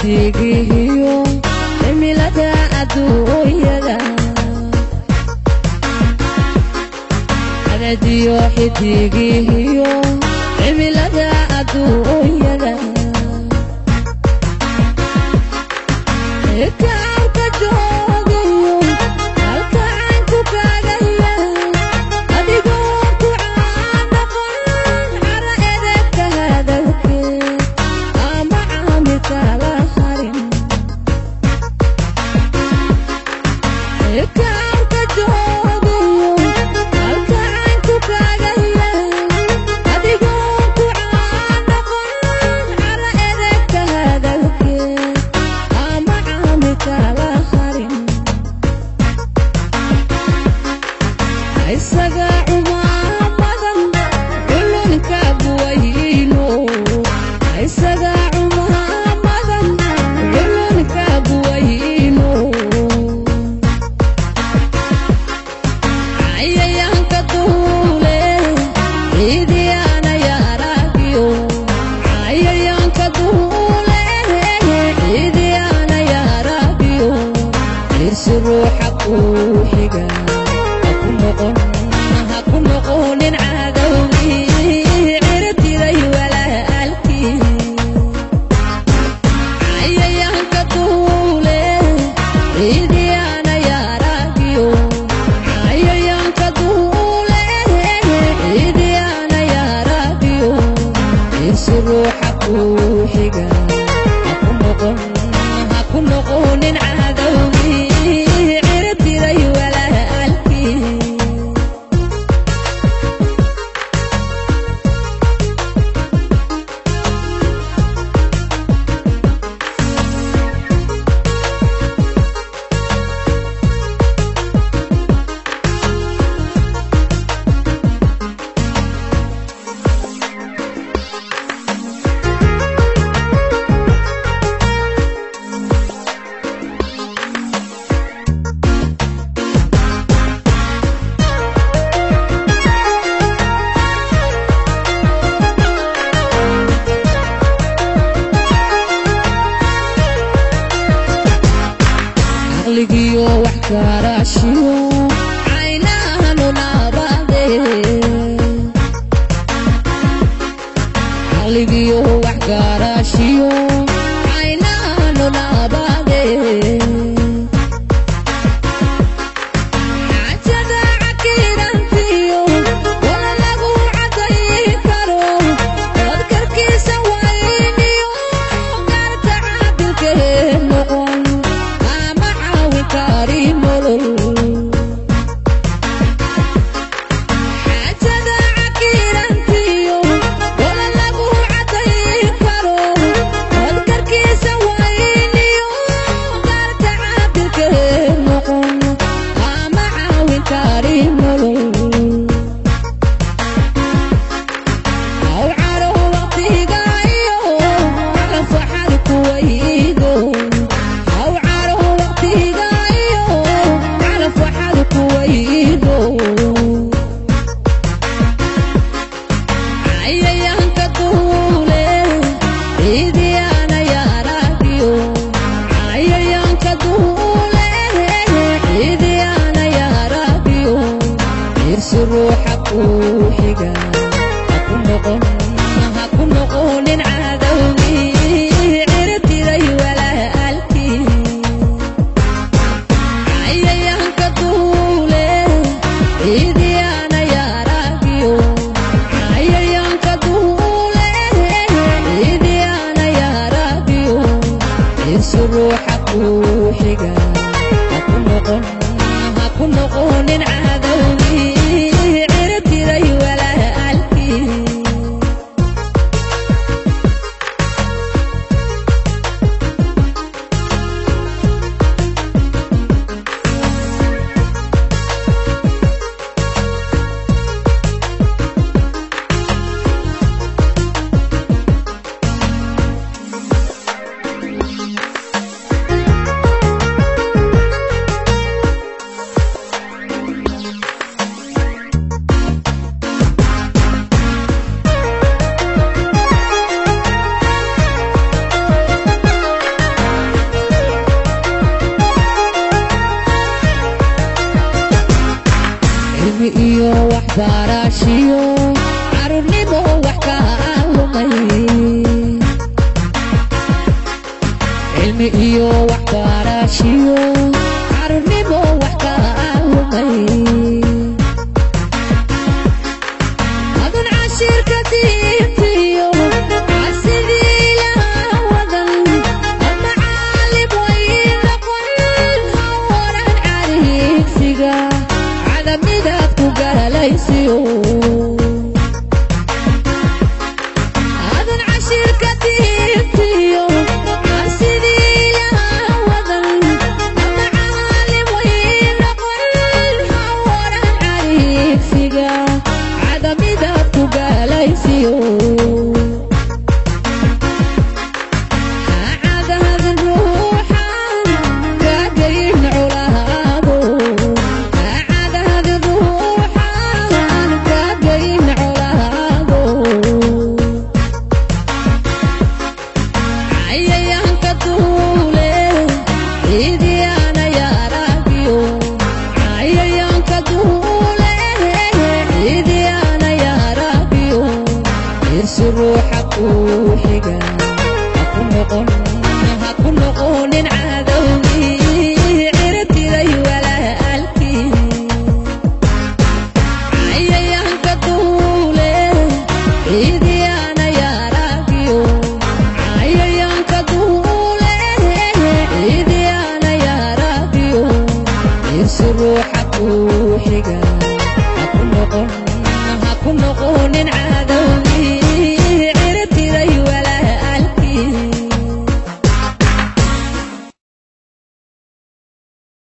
xidigihiyo cimilada adduunyada anadiyo xidigihiyo cimilada adduunyada kaarka joogayo halka aan ku kaagaya adigoo ku caanaqon cara edegka hadalkeed ama caamilka la harin kaarka joogayo halka aan ku kaagaya adigoo ku caanaqon cara edegka hadalkeed ama caamilka la harin isaga cumaamadan culunka buwayno isaga cumaamadan culunka buwayno cayayaanka duule ciidiyaana yaaragiyo cayayaanka duule ciidiyaana yaaragiyo irsi ruuxa kuu xiga haku noqonin cadowgii ciribtiday walaalkii cayayaanka duule ciidiyaana yaaragiyo cayayaanka duule ciidiyaana yaaragiyo irsi ruuxa kuu xiga haku noqonin cadowgii ciribtiday walaalkii عقليو وحكاراشيو عينها نابادي عقليو وحكاراشيو عينها نابادي عجدا عكيرانتيو ولا لغو عدي كارو وذكركي سوينيو غارت عادلك نقون كريم حاجة عكيرانتيو ولا لغو عدي كارو وذكركي سوينيو غارت عادلك نقون معاوي كريم أو عارو وقتيقايو على فحالك ويدو أو عارو وقتيقايو على فحالك ويدو عيايانك دولي عيديانا ياراقيو عيايانك دولي عيديانا ياراقيو irsi ruuxa kuu xiga haku noqonin cadowgii ciribtiday walaalkii cayayaanka duule ciidiyaana yaaragiyo cayayaanka duule ciidiyaana yaaragiyo irsi ruuxa kuu xiga haku noqonin cadowgii ciribtiday walaalkii علمي إيو وحباراشيو عرورني مو وحكا أهلمي علمي إيو وحباراشيو عرورني مو وحكا أهلمي أظن عشير كتيبتيو عسيدي لها وذن المعالم وين قل هورا عليك سيقا عدمي ذاتكو قاليسيو أظن عشير كتيبتيو عسيدي لها وذن المعالم وين قل هورا عليك سيقا عدمي ذاتكو قاليسيو روحك وحقا هكون نقول عدوي عرفتي لي ولا ألكي عيان كدولي إيدي أنا يا راقيو عيان كدولي إيدي أنا يا راقيو روحك وحقا